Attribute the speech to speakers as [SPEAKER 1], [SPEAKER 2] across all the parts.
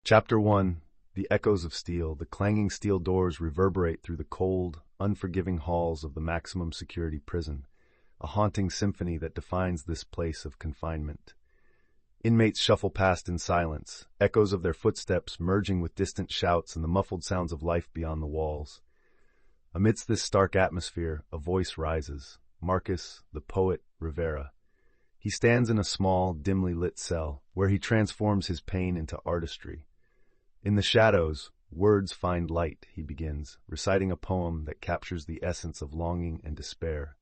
[SPEAKER 1] Chapter 1. The echoes of steel. The clanging steel doors reverberate through the cold, unforgiving halls of the maximum security prison, a haunting symphony that defines this place of confinement. Inmates shuffle past in silence, echoes of their footsteps merging with distant shouts and the muffled sounds of life beyond the walls. Amidst this stark atmosphere, a voice rises. Marcus, the poet, Rivera. He stands in a small, dimly lit cell, where he transforms his pain into artistry. In the shadows, words find light, he begins, reciting a poem that captures the essence of longing and despair.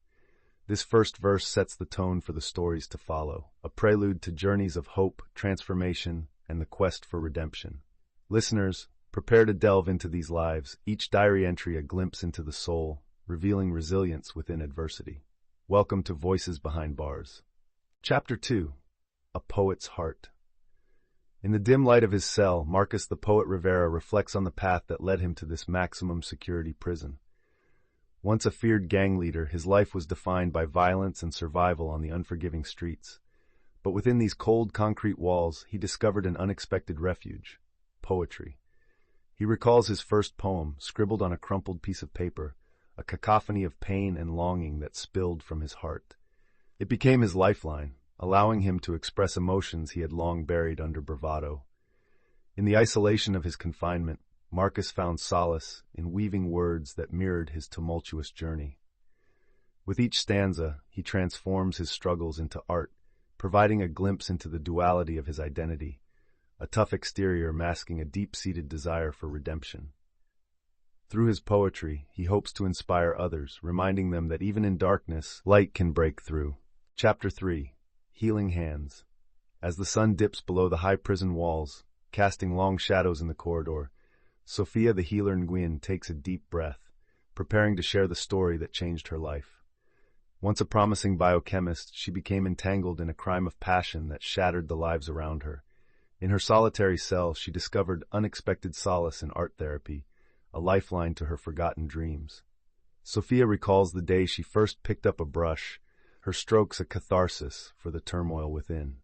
[SPEAKER 1] This first verse sets the tone for the stories to follow, a prelude to journeys of hope, transformation, and the quest for redemption. Listeners, prepare to delve into these lives, each diary entry a glimpse into the soul, revealing resilience within adversity. Welcome to Voices Behind Bars. Chapter 2. A Poet's Heart. In the dim light of his cell, Marcus the poet Rivera reflects on the path that led him to this maximum security prison. Once a feared gang leader, his life was defined by violence and survival on the unforgiving streets. But within these cold concrete walls, he discovered an unexpected refuge: poetry. He recalls his first poem, scribbled on a crumpled piece of paper, a cacophony of pain and longing that spilled from his heart. It became his lifeline, allowing him to express emotions he had long buried under bravado. In the isolation of his confinement, Marcus found solace in weaving words that mirrored his tumultuous journey. With each stanza, he transforms his struggles into art, providing a glimpse into the duality of his identity, a tough exterior masking a deep-seated desire for redemption. Through his poetry, he hopes to inspire others, reminding them that even in darkness, light can break through. Chapter 3. Healing Hands. As the sun dips below the high prison walls, casting long shadows in the corridor, Sophia the healer Nguyen takes a deep breath, preparing to share the story that changed her life. Once a promising biochemist, she became entangled in a crime of passion that shattered the lives around her. In her solitary cell, she discovered unexpected solace in art therapy, a lifeline to her forgotten dreams. Sophia recalls the day she first picked up a brush, her strokes a catharsis for the turmoil within.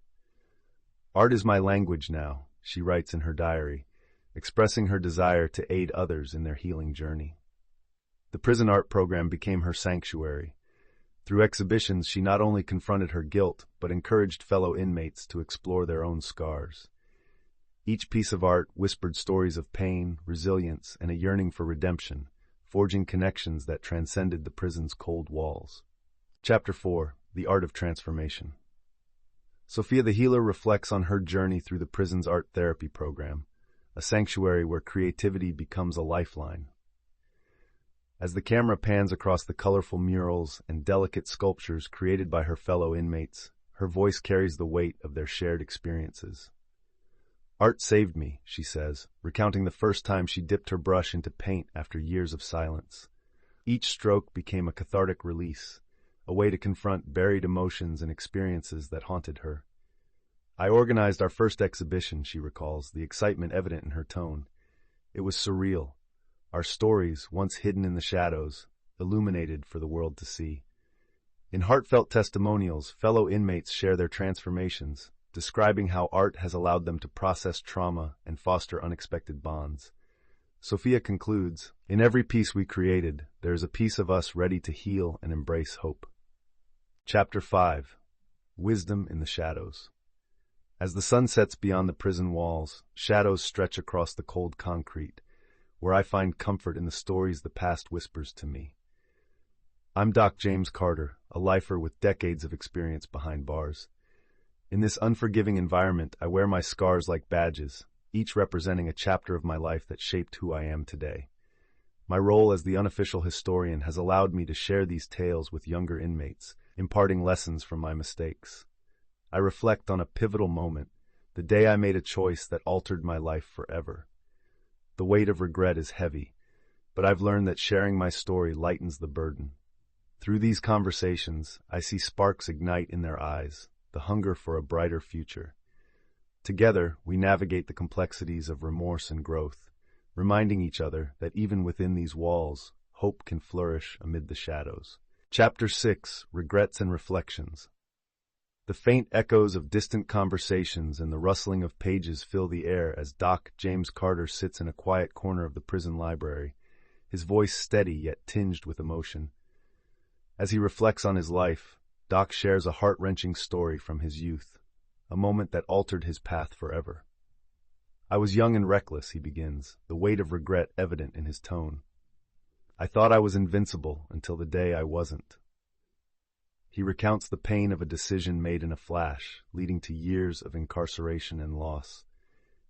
[SPEAKER 1] "Art is my language now," she writes in her diary, expressing her desire to aid others in their healing journey. The prison art program became her sanctuary. Through exhibitions, she not only confronted her guilt, but encouraged fellow inmates to explore their own scars. Each piece of art whispered stories of pain, resilience, and a yearning for redemption, forging connections that transcended the prison's cold walls. Chapter 4. The Art of Transformation. Sophia the healer reflects on her journey through the prison's art therapy program, a sanctuary where creativity becomes a lifeline. As the camera pans across the colorful murals and delicate sculptures created by her fellow inmates, her voice carries the weight of their shared experiences. "Art saved me," she says, recounting the first time she dipped her brush into paint after years of silence. Each stroke became a cathartic release, a way to confront buried emotions and experiences that haunted her. "I organized our first exhibition," she recalls, the excitement evident in her tone. "It was surreal. Our stories, once hidden in the shadows, illuminated for the world to see." In heartfelt testimonials, fellow inmates share their transformations, describing how art has allowed them to process trauma and foster unexpected bonds. Sophia concludes, "In every piece we created, there is a piece of us ready to heal and embrace hope." Chapter 5. Wisdom in the Shadows. As the sun sets beyond the prison walls, shadows stretch across the cold concrete, where I find comfort in the stories the past whispers to me. I'm Doc James Carter, a lifer with decades of experience behind bars. In this unforgiving environment, I wear my scars like badges, each representing a chapter of my life that shaped who I am today. My role as the unofficial historian has allowed me to share these tales with younger inmates, imparting lessons from my mistakes. I reflect on a pivotal moment, the day I made a choice that altered my life forever. The weight of regret is heavy, but I've learned that sharing my story lightens the burden. Through these conversations, I see sparks ignite in their eyes, the hunger for a brighter future. Together, we navigate the complexities of remorse and growth, reminding each other that even within these walls, hope can flourish amid the shadows. Chapter 6. Regrets and Reflections. The faint echoes of distant conversations and the rustling of pages fill the air as Doc James Carter sits in a quiet corner of the prison library, his voice steady yet tinged with emotion. As he reflects on his life, Doc shares a heart-wrenching story from his youth, a moment that altered his path forever. "I was young and reckless," he begins, the weight of regret evident in his tone. "I thought I was invincible until the day I wasn't." He recounts the pain of a decision made in a flash, leading to years of incarceration and loss.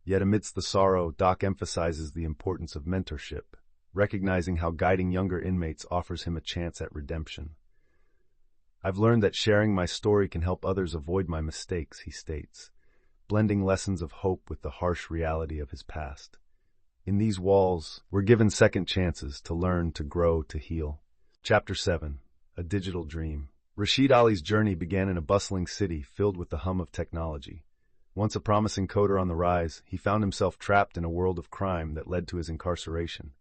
[SPEAKER 1] Yet amidst the sorrow, Doc emphasizes the importance of mentorship, recognizing how guiding younger inmates offers him a chance at redemption. "I've learned that sharing my story can help others avoid my mistakes," he states, blending lessons of hope with the harsh reality of his past. In these walls, we're given second chances to learn, to grow, to heal. Chapter 7. A Digital Dream. Rashid Ali's journey began in a bustling city filled with the hum of technology. Once a promising coder on the rise, he found himself trapped in a world of crime that led to his incarceration.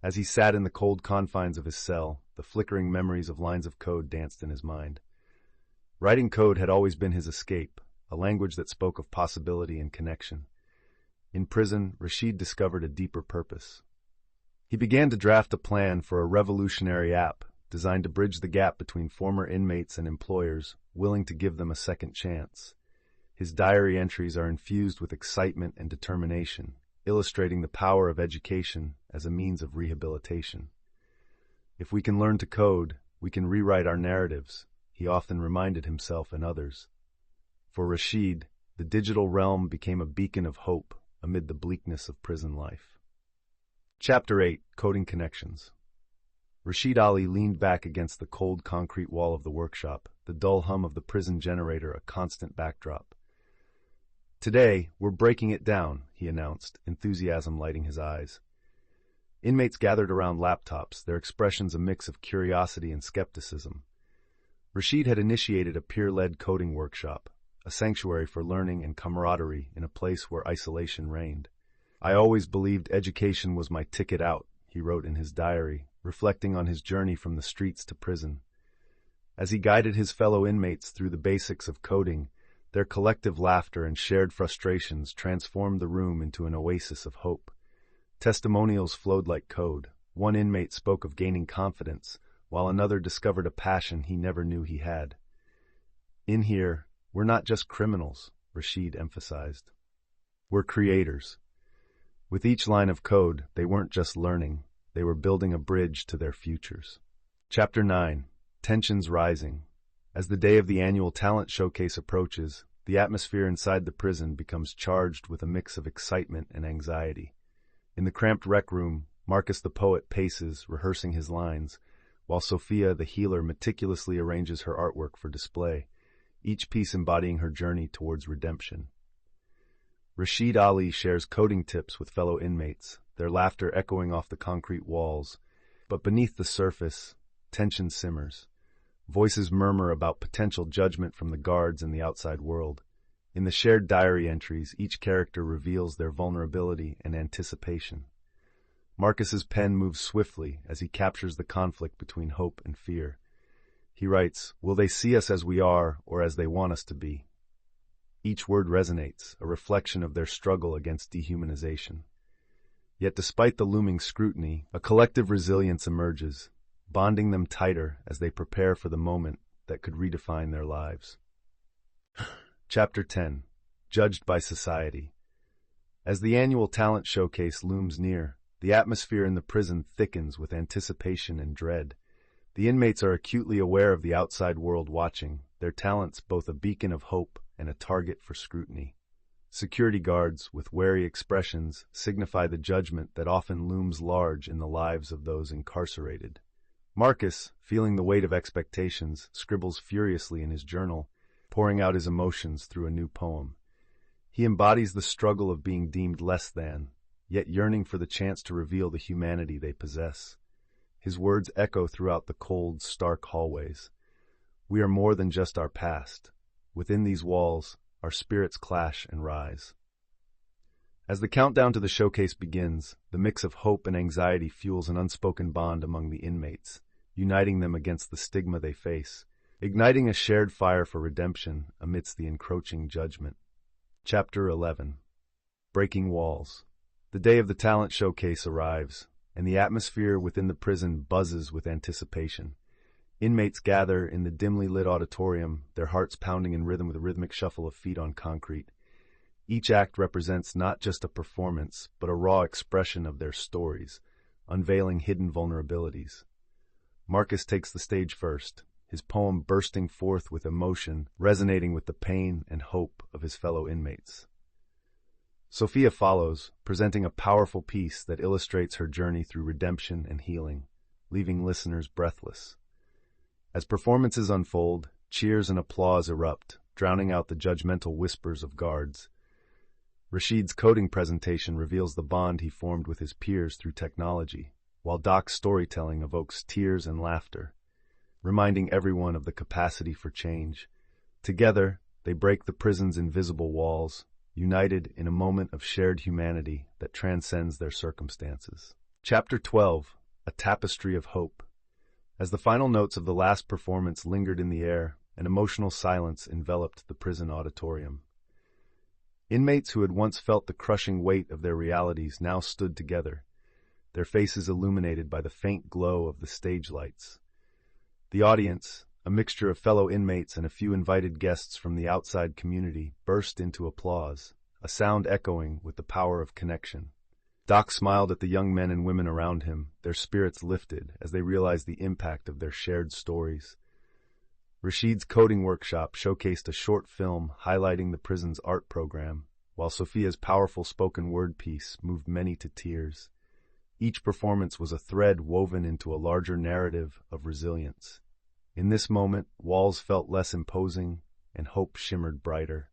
[SPEAKER 1] As he sat in the cold confines of his cell, the flickering memories of lines of code danced in his mind. Writing code had always been his escape, a language that spoke of possibility and connection. In prison, Rashid discovered a deeper purpose. He began to draft a plan for a revolutionary app designed to bridge the gap between former inmates and employers willing to give them a second chance. His diary entries are infused with excitement and determination, illustrating the power of education as a means of rehabilitation. "If we can learn to code, we can rewrite our narratives," he often reminded himself and others. For Rashid, the digital realm became a beacon of hope amid the bleakness of prison life. Chapter 8. Coding Connections. Rashid Ali leaned back against the cold concrete wall of the workshop, the dull hum of the prison generator a constant backdrop. "Today, we're breaking it down," he announced, enthusiasm lighting his eyes. Inmates gathered around laptops, their expressions a mix of curiosity and skepticism. Rashid had initiated a peer-led coding workshop, a sanctuary for learning and camaraderie in a place where isolation reigned. "I always believed education was my ticket out," he wrote in his diary, reflecting on his journey from the streets to prison. As he guided his fellow inmates through the basics of coding, their collective laughter and shared frustrations transformed the room into an oasis of hope. Testimonials flowed like code. One inmate spoke of gaining confidence, while another discovered a passion he never knew he had. "In here, we're not just criminals," Rashid emphasized. "We're creators." With each line of code, they weren't just learning, they were building a bridge to their futures. Chapter 9. Tensions Rising. As the day of the annual talent showcase approaches, the atmosphere inside the prison becomes charged with a mix of excitement and anxiety. In the cramped rec room, Marcus the poet paces, rehearsing his lines, while Sophia the healer meticulously arranges her artwork for display, each piece embodying her journey towards redemption. Rashid Ali shares coding tips with fellow inmates, their laughter echoing off the concrete walls. But beneath the surface, tension simmers. Voices murmur about potential judgment from the guards and the outside world. In the shared diary entries, each character reveals their vulnerability and anticipation. Marcus's pen moves swiftly as he captures the conflict between hope and fear. He writes, "Will they see us as we are or as they want us to be?" Each word resonates, a reflection of their struggle against dehumanization. Yet despite the looming scrutiny, a collective resilience emerges, bonding them tighter as they prepare for the moment that could redefine their lives. Chapter 10. Judged by Society. As the annual talent showcase looms near, the atmosphere in the prison thickens with anticipation and dread. The inmates are acutely aware of the outside world watching, their talents both a beacon of hope and a target for scrutiny. Security guards, with wary expressions, signify the judgment that often looms large in the lives of those incarcerated. Marcus, feeling the weight of expectations, scribbles furiously in his journal, pouring out his emotions through a new poem. He embodies the struggle of being deemed less than, yet yearning for the chance to reveal the humanity they possess. His words echo throughout the cold, stark hallways. We are more than just our past. Within these walls, our spirits clash and rise. As the countdown to the showcase begins, the mix of hope and anxiety fuels an unspoken bond among the inmates, uniting them against the stigma they face. igniting a shared fire for redemption amidst the encroaching judgment. Chapter 11. Breaking Walls. The day of the talent showcase arrives, and the atmosphere within the prison buzzes with anticipation. Inmates gather in the dimly lit auditorium, their hearts pounding in rhythm with a rhythmic shuffle of feet on concrete. Each act represents not just a performance, but a raw expression of their stories, unveiling hidden vulnerabilities. Marcus takes the stage first, his poem bursting forth with emotion, resonating with the pain and hope of his fellow inmates. Sophia follows, presenting a powerful piece that illustrates her journey through redemption and healing, leaving listeners breathless. As performances unfold, cheers and applause erupt, drowning out the judgmental whispers of guards. Rashid's coding presentation reveals the bond he formed with his peers through technology, while Doc's storytelling evokes tears and laughter, reminding everyone of the capacity for change. Together, they break the prison's invisible walls, united in a moment of shared humanity that transcends their circumstances. Chapter 12. A Tapestry of Hope. As the final notes of the last performance lingered in the air, an emotional silence enveloped the prison auditorium. Inmates who had once felt the crushing weight of their realities now stood together, their faces illuminated by the faint glow of the stage lights. The audience, a mixture of fellow inmates and a few invited guests from the outside community, burst into applause, a sound echoing with the power of connection. Doc smiled at the young men and women around him, their spirits lifted as they realized the impact of their shared stories. Rashid's coding workshop showcased a short film highlighting the prison's art program, while Sophia's powerful spoken word piece moved many to tears. Each performance was a thread woven into a larger narrative of resilience. In this moment, walls felt less imposing and hope shimmered brighter.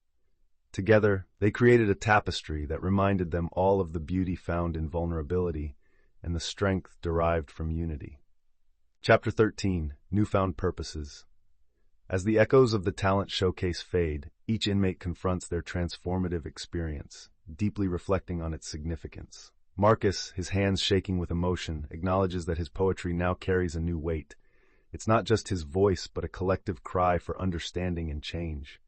[SPEAKER 1] Together, they created a tapestry that reminded them all of the beauty found in vulnerability and the strength derived from unity. Chapter 13. Newfound Purposes. As the echoes of the talent showcase fade, each inmate confronts their transformative experience, deeply reflecting on its significance. Marcus, his hands shaking with emotion, acknowledges that his poetry now carries a new weight. It's not just his voice, but a collective cry for understanding and change.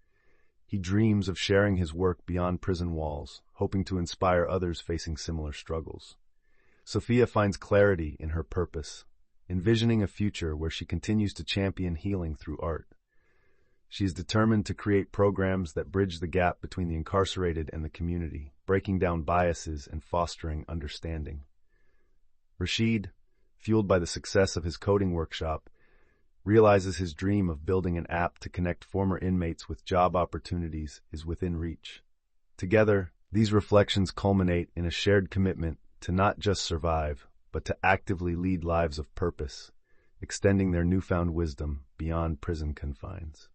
[SPEAKER 1] He dreams of sharing his work beyond prison walls, hoping to inspire others facing similar struggles. Sophia finds clarity in her purpose, envisioning a future where she continues to champion healing through art. She is determined to create programs that bridge the gap between the incarcerated and the community, breaking down biases and fostering understanding. Rashid, fueled by the success of his coding workshop, realizes his dream of building an app to connect former inmates with job opportunities is within reach. Together, these reflections culminate in a shared commitment to not just survive, but to actively lead lives of purpose, extending their newfound wisdom beyond prison confines.